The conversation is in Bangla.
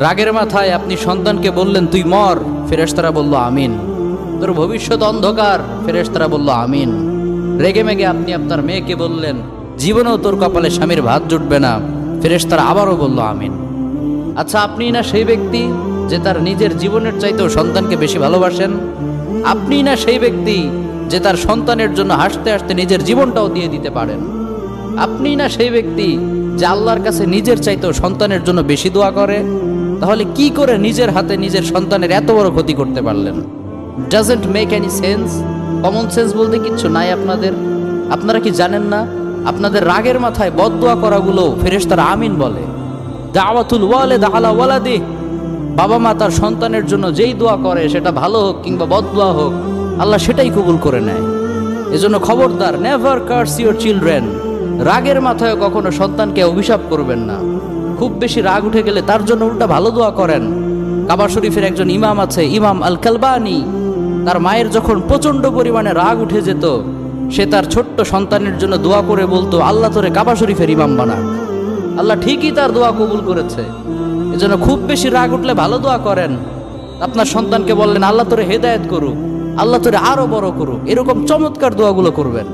রাগের মাথায় আপনি সন্তানকে বললেন তুই মর, ফেরেশতারা বলল আমিন। তোর ভবিষ্যৎ অন্ধকার, ফেরেশতারা বলল আমিন। রেগে মেগে আপনি আপনার মেয়েকে বললেন জীবনেও তোর কপালে স্বামীর ভাত জুটবে না, ফেরেশতারা আবারও বলল আমিন। আচ্ছা, আপনি না সেই ব্যক্তি যে তার নিজের জীবনের চাইতেও সন্তানকে বেশি ভালোবাসেন? আপনি না সেই ব্যক্তি যে তার সন্তানের জন্য হাসতে হাসতে নিজের জীবনটাও দিয়ে দিতে পারেন? আপনি না সেই ব্যক্তি যে আল্লাহর কাছে নিজের চাইতেও সন্তানের জন্য বেশি দোয়া করে? তাহলে কি করে নিজের হাতে নিজের সন্তানের এত বড় ক্ষতি করতে পারলেন? Doesn't make any sense. Common sense বলতে কিচ্ছু নাই আপনাদের? আপনারা কি জানেন না আপনাদের রাগের মাথায় বদদোয়া করাগুলো ফেরেশতারা আমিন বলে? দাওয়াতুল ওয়ালিদ আলা ওয়ালাদি, বাবা মা তার সন্তানের জন্য যেই দোয়া করে সেটা ভালো হোক কিংবা বদদোয়া হোক, আল্লাহ সেটাই কবুল করে নেয়। এজন্য খবরদার, নেভার কার্স ইউর চিলড্রেন। রাগের মাথায় কখনো সন্তানকে অভিশাপ করবেন না। খুব বেশি রাগ উঠে গেলে তার জন্য উল্টা ভালো দোয়া করেন। কাবা শরীফের একজন ইমাম আছে, ইমাম আল কালবানি। তার মায়ের যখন প্রচন্ড পরিমাণে রাগ উঠে যেত, সে তার ছোট্ট সন্তানের জন্য দোয়া করে বলতো আল্লাহ তোরে কাবা শরীফের ইমাম বানাক। আল্লাহ ঠিকই তার দোয়া কবুল করেছে। এজন্য খুব বেশি রাগ উঠলে ভালো দোয়া করেন। আপনার সন্তানকে বললেন আল্লাহ তোরে হেদায়েত করুক, আল্লাহ তোরে আরো বড় করুক, এরকম চমৎকার দোয়াগুলো করবেন।